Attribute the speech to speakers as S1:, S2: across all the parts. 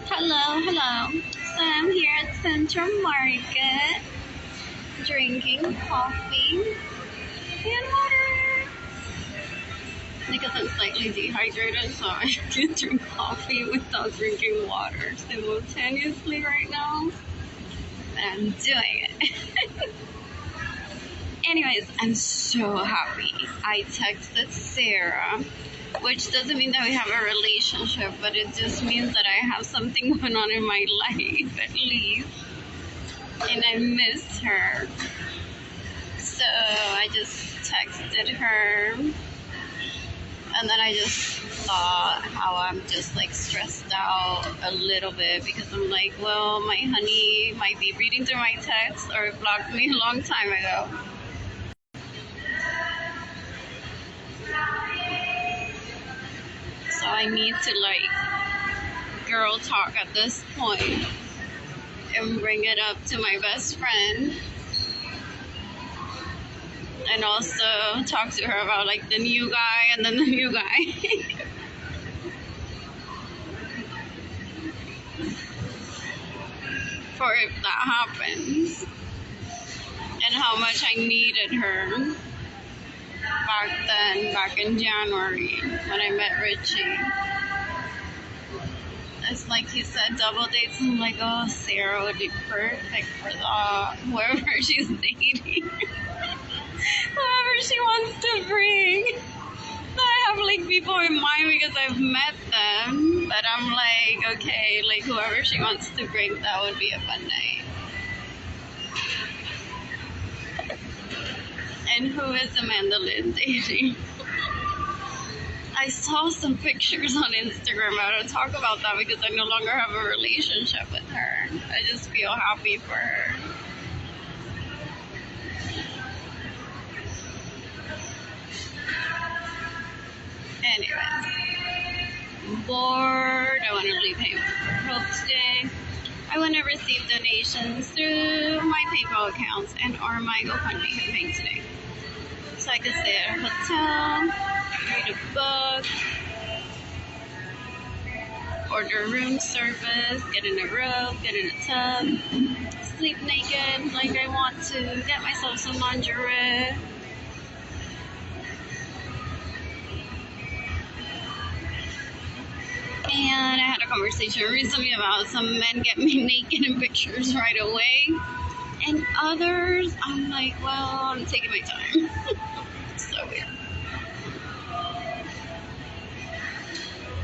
S1: Hello, hello. So I'm here at Central Market drinking coffee and water because I'm slightly dehydrated, so I can drink coffee without drinking water simultaneously right now. But I'm doing it. Anyways, I'm so happy. I texted Sarah, which doesn't mean that we have a relationship, but it just means that I have something going on in my life at least. And I miss her. So I just texted her. And then I just thought how I'm just like stressed out a little bit because I'm like, well, my honey might be reading through my text or blocked me a long time ago. So I need to like girl talk at this point and bring it up to my best friend. And also talk to her about like the new guy and then the new guy. For if that happens. And how much I needed her back in January when I met Richie. It's like he said double dates. I'm like, oh, Sarah would be perfect for that. Whoever she's dating. Whoever she wants to bring. I have like people in mind because I've met them, but I'm like, okay, like whoever she wants to bring, that would be a fun night. And who is Amanda Lynn dating? I saw some pictures on Instagram. I don't talk about that because I no longer have a relationship with her. I just feel happy for her. Anyways, I'm bored. I want to leave Haven for Hope today. I want to receive donations through my PayPal accounts and or my GoFundMe campaign today. So I can stay at a hotel, read a book, order room service, get in a robe, get in a tub, sleep naked like I want to, get myself some lingerie. And I had a conversation recently about some men get me naked in pictures right away. And others, I'm like, well, I'm taking my time. So weird.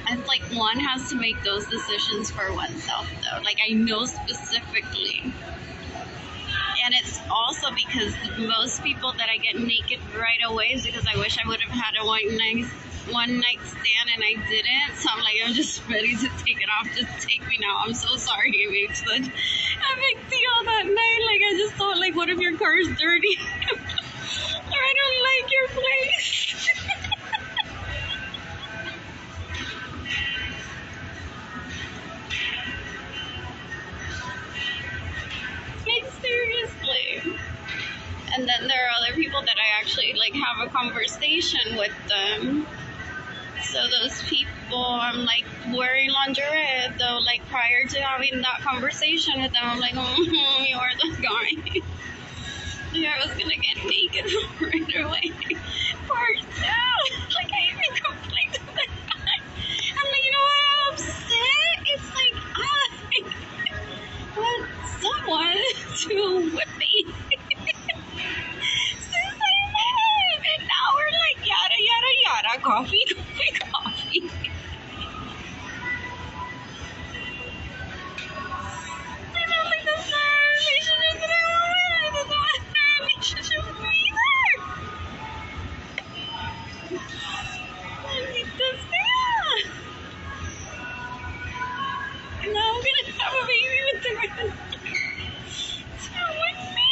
S1: It's like one has to make those decisions for oneself, though. Like, I know specifically. And it's also because most people that I get naked right away is because I wish I would have had a one night stand and I didn't. So I'm like, I'm just ready to take it off. Just take me now. I'm so sorry it made such a big deal that night. Like, I just thought, like, what if your car is dirty? Or I don't like your place. Like, seriously. And then there are other people that I actually like have a conversation with them. So those people, I'm like wearing lingerie though, like prior to having that conversation with them, I'm like, oh, you are the guy. Yeah, I was gonna get naked right away. Poor Sam. Like, I even complained to the guy. I'm like, you know what, I'm upset. It's like, I want someone to whip me. Since I met him, and now we're like, yada, yada, yada, coffee, coffee, coffee. I don't think that's not a relationship that I want. That's not a relationship with me either. I need to stand. And now I'm gonna have a baby with the man. It's not with me.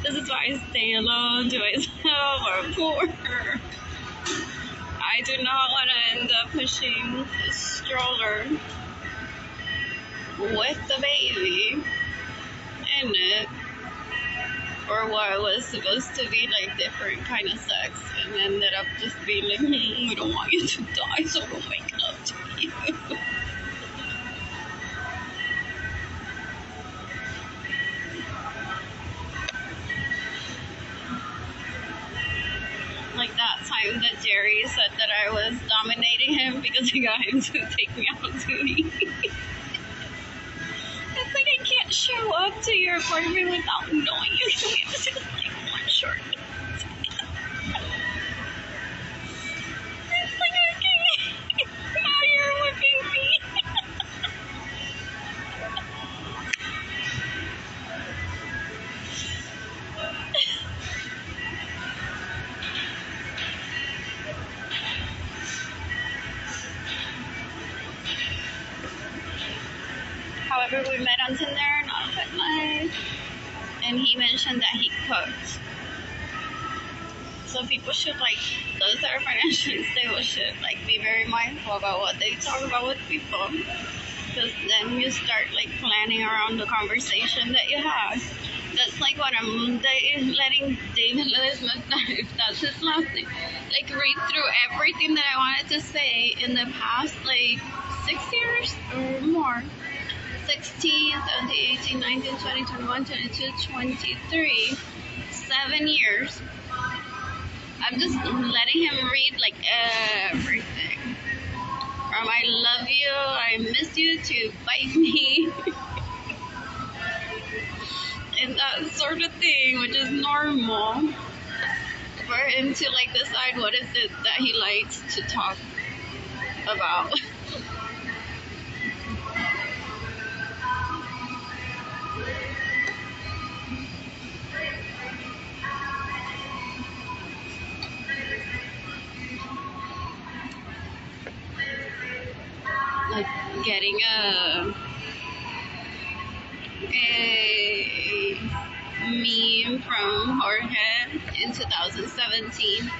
S1: This is why I stay alone to myself or poor. I do not want to end up pushing the stroller with the baby in it for what was supposed to be like different kind of sex and ended up just being like, we don't want you to die, so we'll make love to you. because I got him to take me out to eat. It's like I can't show up to your apartment without knowing you. So we have to do like one short. It's like, okay, now you're whipping me. However, we met on Tinder, not FetLife, and he mentioned that he cooked. So people should, like, those that are financially stable should, like, be very mindful about what they talk about with people. Because then you start, like, planning around the conversation that you have. That's like what I'm letting David Lewis, if that's his last name, like, read through everything that I wanted to say in the past, like, 6 years or more. 16, 17, 18, 19, 20, 21, 22, 23, 7 years. I'm just letting him read like everything. From I love you, I miss you, to bite me. And that sort of thing, which is normal for him to like decide what is it that he likes to talk about. Like getting a meme from Jorge in 2017,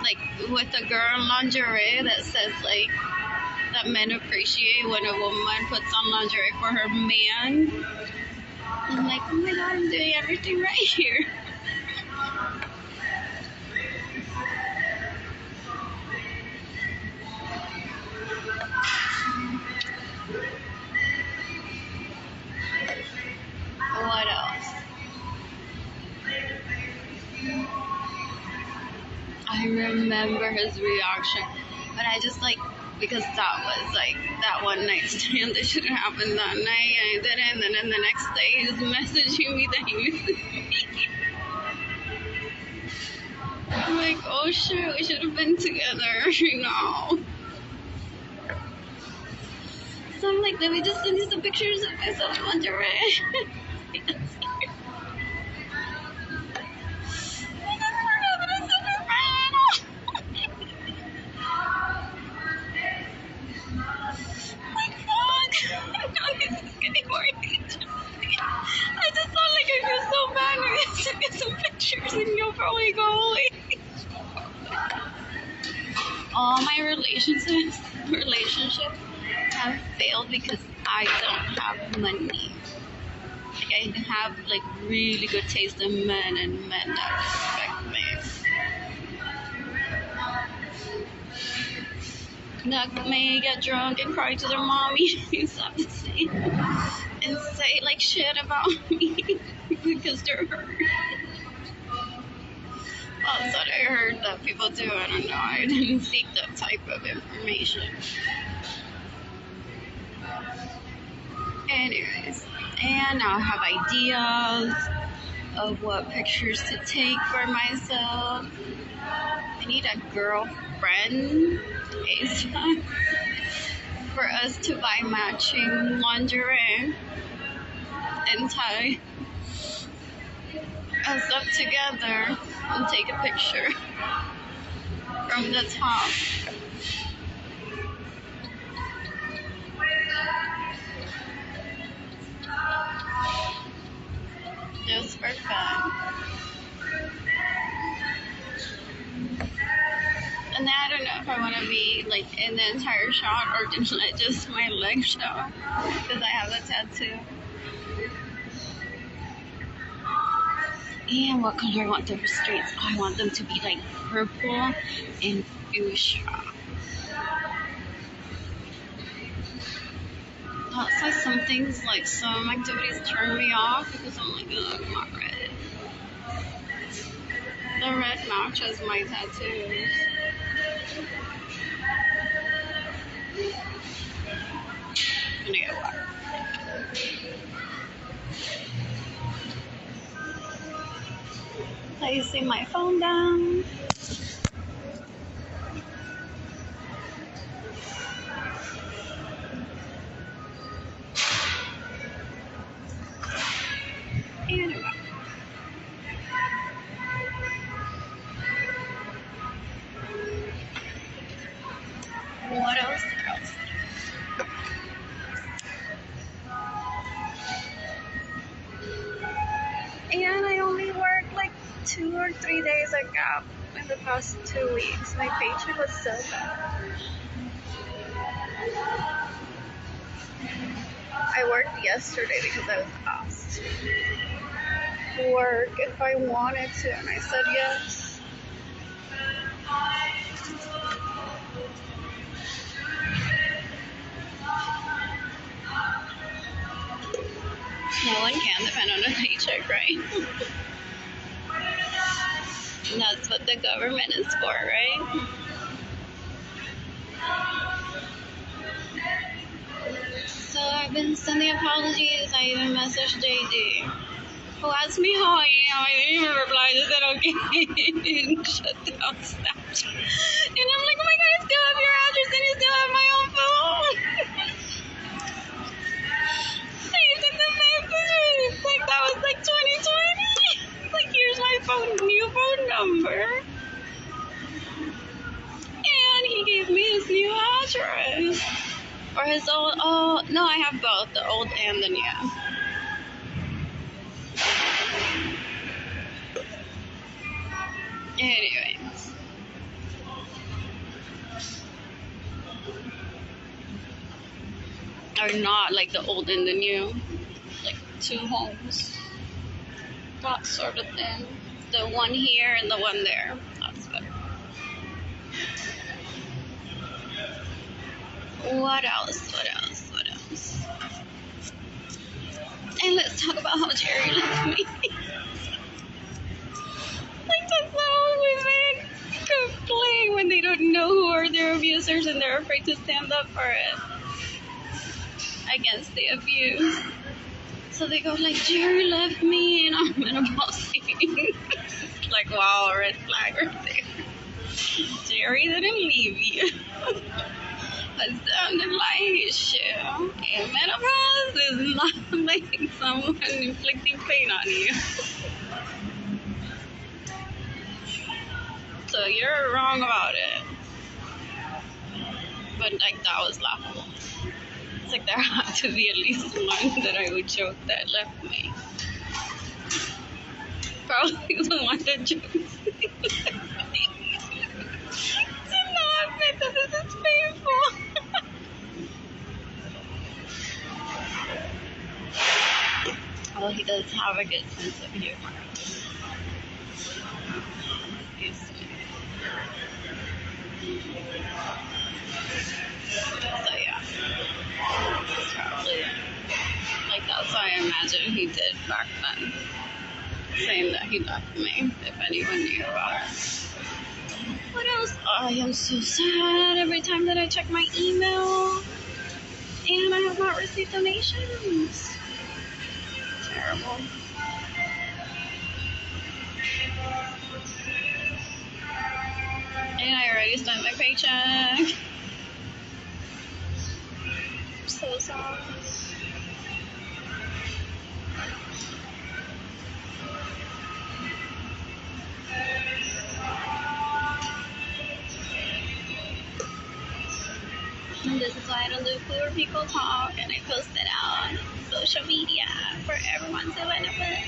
S1: like with a girl in lingerie that says like that men appreciate when a woman puts on lingerie for her man. I'm like, oh my god, I'm doing everything right here. What else? I remember his reaction, but I just like, because that was like that one night stand that shouldn't happen that night, and I didn't, and then the next day he was messaging me that he misses me. I'm like, oh shit, we should have been together, you know. So I'm like, let me just send you some pictures of myself in lingerie. I just thought like I feel so bad. Maybe send me some pictures and you'll probably go away. All my relationships have failed because I don't have money. Like I have like really good taste in men and men that respect me. That may get drunk and cry to their mommy and say like shit about me because they're hurt. That's what I heard that people do. I don't know. I didn't seek that type of information. Anyways, and now I have ideas of what pictures to take for myself. I need a girlfriend ASAP for us to buy matching lingerie and tie us up together and take a picture from the top. Just for fun. And then I don't know if I want to be like in the entire shot or just let just my legs show because I have a tattoo. And what color I want the streets? I want them to be like purple and fuchsia. That's like some things, like some activities turn me off because I'm like, ugh, I'm not red. The red matches my tattoos. placing my phone down. And what else? And I only worked like 2 or 3 days a gap in the past 2 weeks. My paycheck was so bad. I worked yesterday because I was asked to work if I wanted to, and I said yes. No one can depend on a paycheck, right? And that's what the government is for, right? So I've been sending apologies. I even messaged JD, who asked me how I am. I didn't even reply. I just said okay. And shut down Snapchat. And I'm like, oh my god, I still have your address and you still have my own phone. I sent the message. Like that was like 2020. Like here's my new phone number. And he gave me his new address. Or his old, oh, no, I have both, the old and the new. Anyways. Or not like the old and the new. Like 2 homes. That sort of thing. The one here and the one there. That's better. What else? And let's talk about how Jerry left me. Like that's how women complain when they don't know who are their abusers and they're afraid to stand up for it. Against the abuse. So they go like, Jerry left me and I'm menopausing. Like, wow, red flag right there. Jerry didn't leave you. It's the underlying issue. And menopause is not making someone inflicting pain on you. So you're wrong about it. But like that was laughable. It's like there had to be at least one that I would joke that left me. Probably the one that jokes. Do not admit that this is painful. Well, he does have a good sense of humor. So yeah, it's probably like that's why I imagine he did back then, saying that he left me. If anyone knew about it. What else? I am so sad every time that I check my email, and I have not received donations. Terrible. And I already spent my paycheck. So sorry. And this is why I don't do Poor People Talk, and I post it out on social media for everyone to benefit.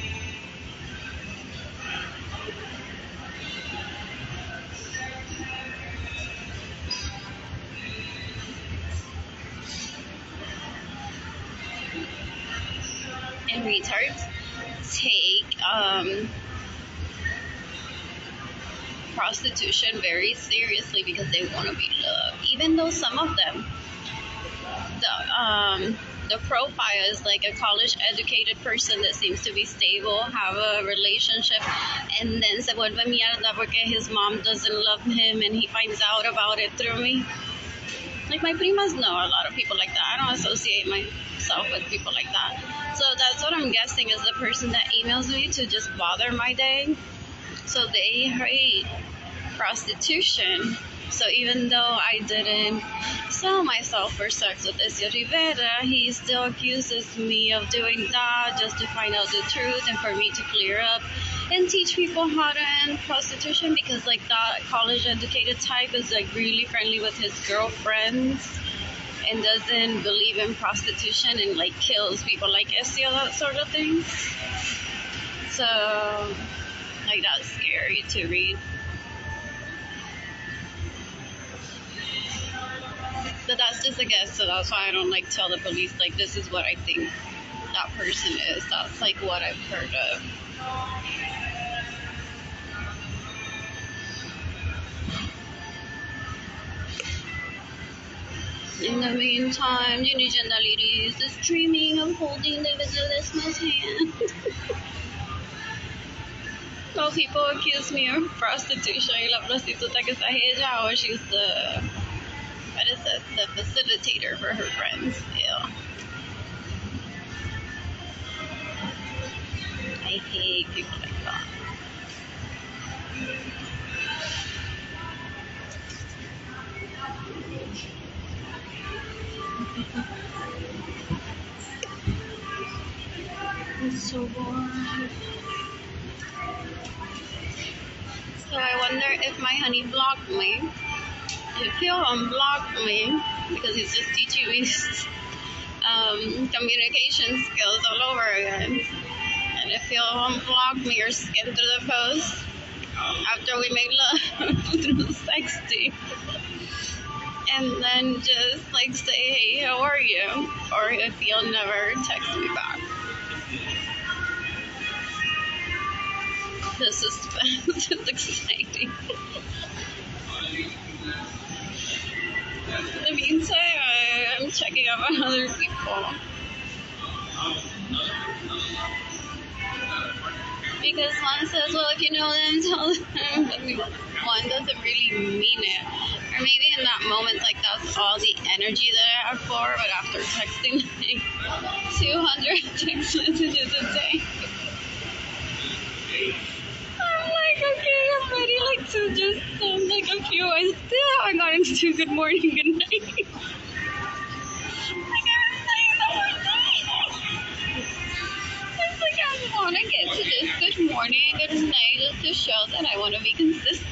S1: And retards take prostitution very seriously because they want to be loved. Even though some of them, the profile is like a college-educated person that seems to be stable, have a relationship, and then se vuelve mierda porque his mom doesn't love him and he finds out about it through me. Like my primas know a lot of people like that. I don't associate myself with people like that. So that's what I'm guessing is the person that emails me to just bother my day. So they hate prostitution. So even though I didn't sell myself for sex with Ezio Rivera, he still accuses me of doing that just to find out the truth and for me to clear up and teach people how to end prostitution, because like that college educated type is like really friendly with his girlfriends and doesn't believe in prostitution and like kills people like Ezio, that sort of thing. So like that's scary to read. But that's just a guess, so that's why I don't like tell the police like this is what I think that person is. That's like what I've heard of. In the meantime, Junijin ladies is dreaming of holding the Visilisma's hand. Well, people accuse me of prostitution. Y la prostituta que es ella, or she's the, what is it, the facilitator for her friends. Yeah. I hate people like that. It's so boring. So I wonder if my honey blocked me. If he'll unblock me, because he's just teaching me communication skills all over again. And if he'll unblock me or skim through the post after we make love through sexting. And then just like say, hey, how are you? Or if he'll never text me back. The suspense is exciting. In the meantime, I'm checking up on other people. Because one says, well, if you know them, tell them. But one doesn't really mean it. Or maybe in that moment, like that's all the energy that I have for, but after texting like 200 text messages a day, I'm like, okay, I'm ready like to just send like a few. I still haven't gotten to good morning, good night. Like I was saying the whole day. It's like I want to get to this good morning and good night just to show that I want to be consistent.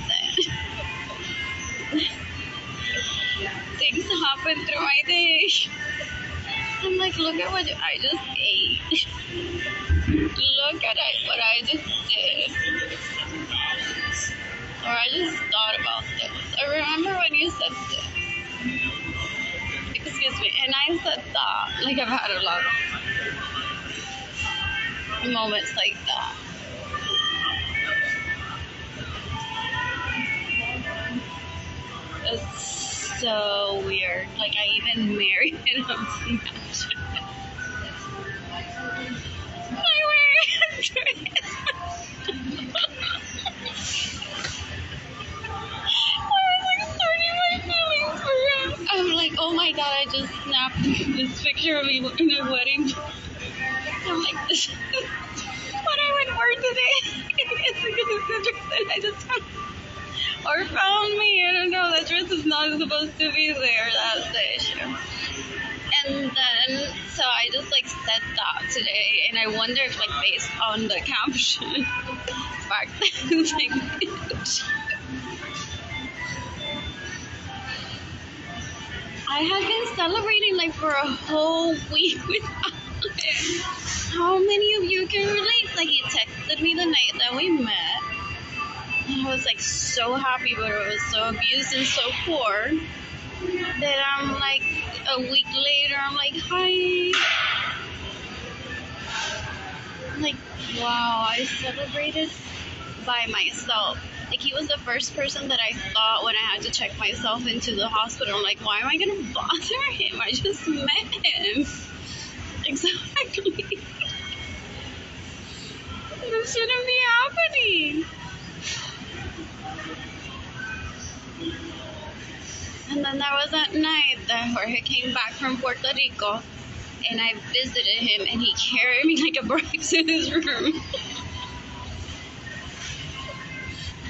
S1: Things happen through my day. I'm like, look at what I just ate. Look at what I just did. Or I just thought about this. I remember when you said this. Excuse me. And I said that. Like I've had a lot of moments like that. It's so weird. Like I even married him on Snapchat. I wear a dress. I'm like, oh my god, I just snapped this picture of me in a wedding. I'm like, this is what I would wear today. It's because it's the dress that I just found. Or found me, I don't know, that dress is not supposed to be there, that's the issue. And then, so I just like said that today, and I wonder if like based on the caption, back then, like, I had been celebrating like for a whole week without it. How many of you can relate? Like he texted me the night that we met. And I was like so happy, but it was so abused and so poor that I'm like a week later, I'm like, hi. Like, wow, I celebrated by myself. Like he was the first person that I thought when I had to check myself into the hospital. I'm like, why am I gonna bother him? I just met him. Exactly. This shouldn't be happening. And then there was that night that Jorge came back from Puerto Rico and I visited him and he carried me like a bride to his room.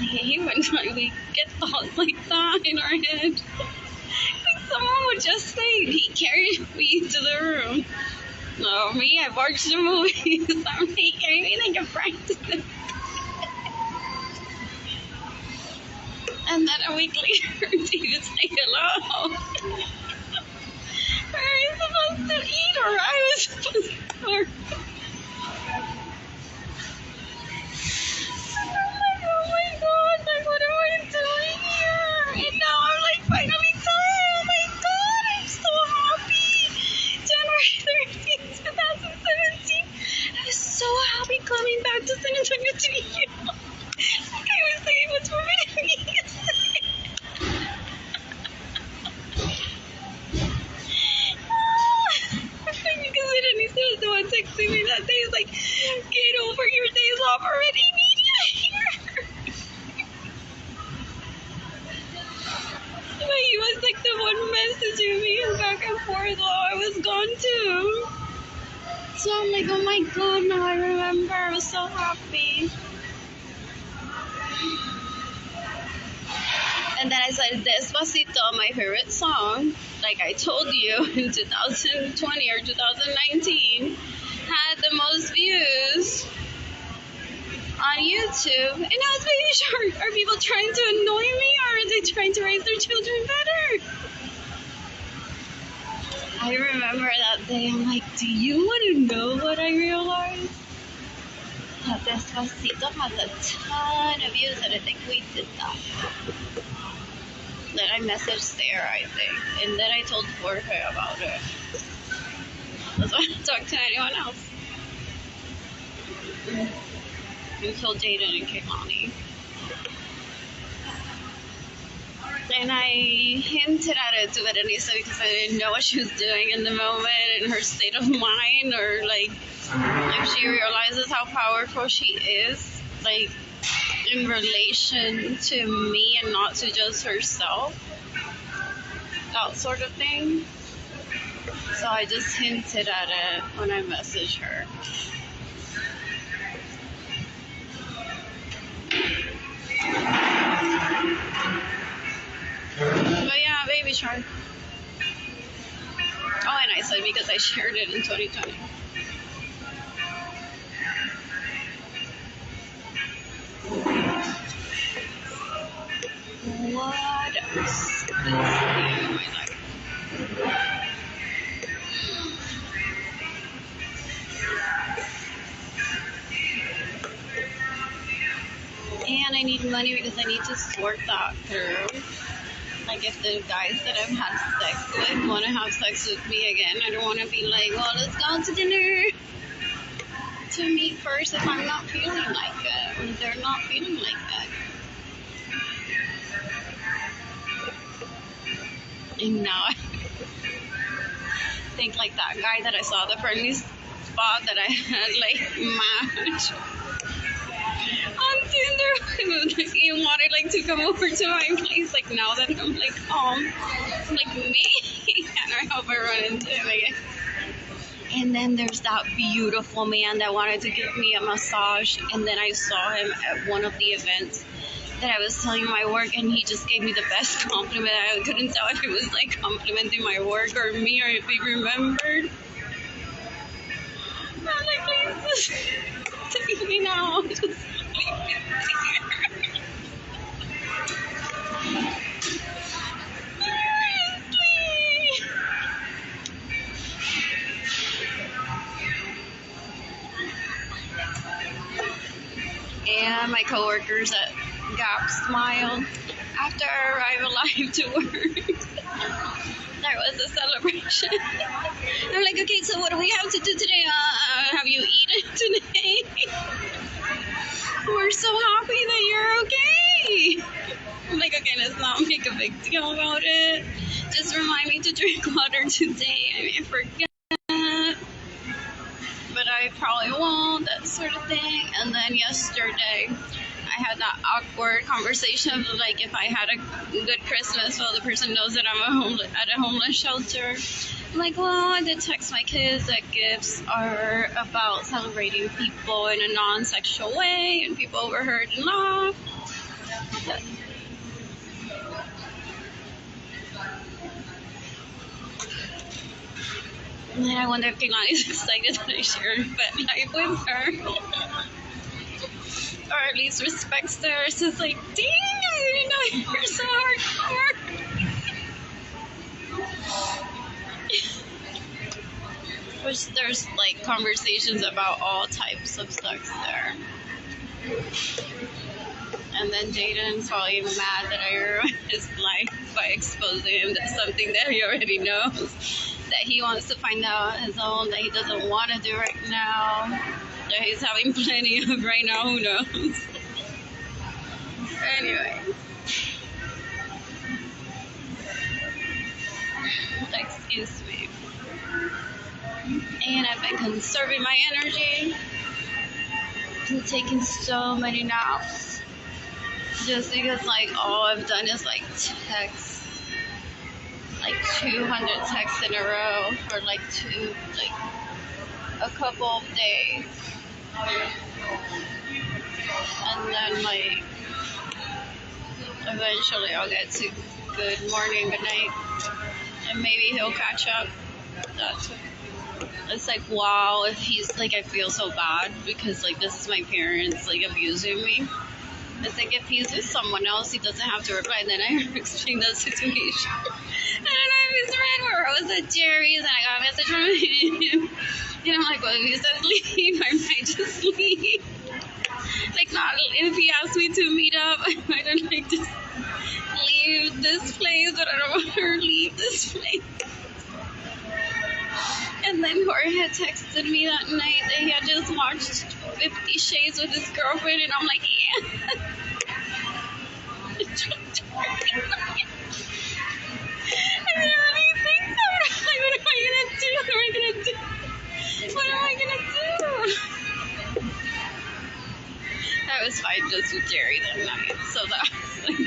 S1: hate when like, we get thoughts like that in our head. Like someone would just say, he carried me into the room. No, me, I watched the movie. Somebody carried me like a friend. And then a week later, he would say hello. Were you supposed to eat or I was supposed to work? Oh my god, like what am I doing here? And now I'm like finally tired. Oh my god, I'm so happy. January 13th, 2017. I was so happy coming back to San Antonio to meet you. Like I was saying, what's for me to meet you? Because Denise was the one texting me that day. He's like, get over your days off already. Need you here. But he was like the one messaging me back and forth while I was gone too. So I'm like, oh my god, now I remember. I was so happy. And then I said, Despacito, my favorite song, like I told you, in 2020 or 2019, had the most views on YouTube. And now it's Baby Shark. Are people trying to annoy me or are they trying to raise their children better? I remember that day, I'm like, do you want to know what I realized? That Despacito has a ton of views, and I think we did that. Then I messaged Sarah, I think, and then I told Jorge about it. That's why I don't talk to anyone else. I told Jaden and Kehlani. And I hinted at it to Berenice because I didn't know what she was doing in the moment and her state of mind, or like if she realizes how powerful she is, like in relation to me and not to just herself, that sort of thing. So I just hinted at it when I messaged her. But yeah, Baby Shark. Oh, and I said because I shared it in 2020. What else? And I need money because I need to sort that through. Like if the guys that I've had sex with want to have sex with me again, I don't want to be like, well, let's go to dinner to meet first if I'm not feeling like it, or they're not feeling like it. And now I think like that guy that I saw the friendly spot that I had like match on Tinder. Like, he wanted like to come over to my place. Like now that I'm like home, I'm like me, and I hope I run into him again. And then there's that beautiful man that wanted to give me a massage, and then I saw him at one of the events that I was telling my work, and he just gave me the best compliment. I couldn't tell if it was like complimenting my work or me, or if he remembered. I'm like, please just take me now. Just leave me here. And my coworkers at Gap smiled after I arrived alive to work. There was a celebration. I'm like, okay, so what do we have to do today? Have you eaten today? We're so happy that you're okay. I'm like, okay, let's not make a big deal about it. Just remind me to drink water today. I may forget, but I probably won't, that sort of thing. And then yesterday, I had that awkward conversation of like, if I had a good Christmas, well, the person knows that I'm at a homeless shelter. I'm like, well, I did text my kids that gifts are about celebrating people in a non-sexual way, and people overheard and laughed. And I wonder if Kehlani is excited that I shared Vet Life with her. Or at least respects her. So it's like, dang, I didn't know you were so hardcore. Which there's like conversations about all types of sex there. And then Jaden's probably mad that I ruined his life by exposing him to something that he already knows, that he wants to find out on his own, that he doesn't want to do right now, that he's having plenty of right now, who knows. Anyway. Excuse me. And I've been conserving my energy. Been taking so many naps. Just because like all I've done is like text like 200 texts in a row for like a couple of days. And then like eventually I'll get to good morning, good night, and maybe he'll catch up. It's like, wow, if he's like, I feel so bad because like this is my parents like abusing me. It's like if he's with someone else, he doesn't have to reply. And then I explain the situation. I don't know if it's read where I was at Jerry's and I got a message from him. And I'm like, well, if he says leave, I might just leave. Like, not if he asks me to meet up, I might like just leave this place, but I don't want her to leave this place. And then Jorge had texted me that night that he had just watched 50 Shades with his girlfriend, and I'm like, yeah. I didn't really think so. Like, what am I gonna do? What am I gonna do? I was fine just with Jerry that night, so that was like...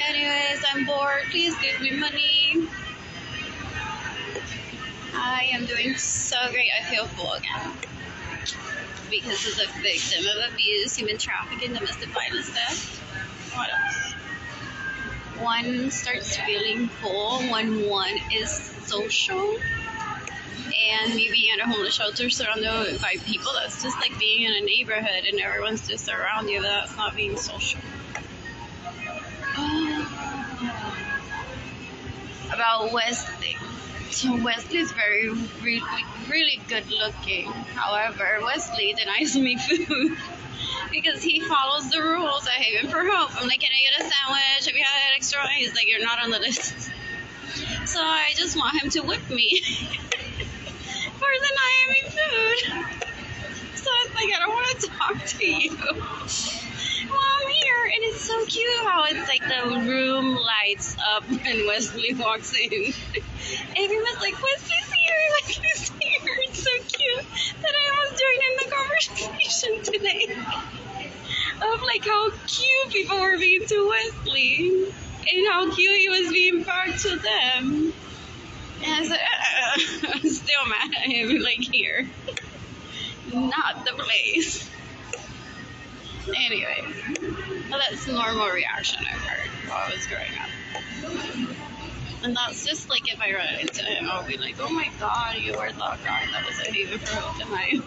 S1: Anyways, I'm bored. Please give me money. I am doing so great. I feel full again. Because as a victim of abuse, human trafficking, domestic violence, theft. What else? One starts feeling full when one is social. And me being at a homeless shelter surrounded by people, that's just like being in a neighborhood and everyone's just around you. That's not being social. About Wesley. So Wesley's really good looking. However, Wesley denies me food because he follows the rules at Haven for Hope. I'm like, can I get a sandwich? Have you had an extra? He's like, you're not on the list. So I just want him to whip me for denying me food. So it's like, I don't want to talk to you while I'm here. And it's so cute how it's like the room lights up when Wesley walks in. Everyone's like, Wesley's here, Wesley's here. It's so cute that I was joining the conversation today of like how cute people were being to Wesley and how cute he was being back to them. And I was like, I'm still mad at him, like, here. Not the place. Anyway, well, that's a normal reaction I've heard while I was growing up. And that's just like if I run into him, I'll be like, oh my god, you were that guy that was a Haven for Hope tonight.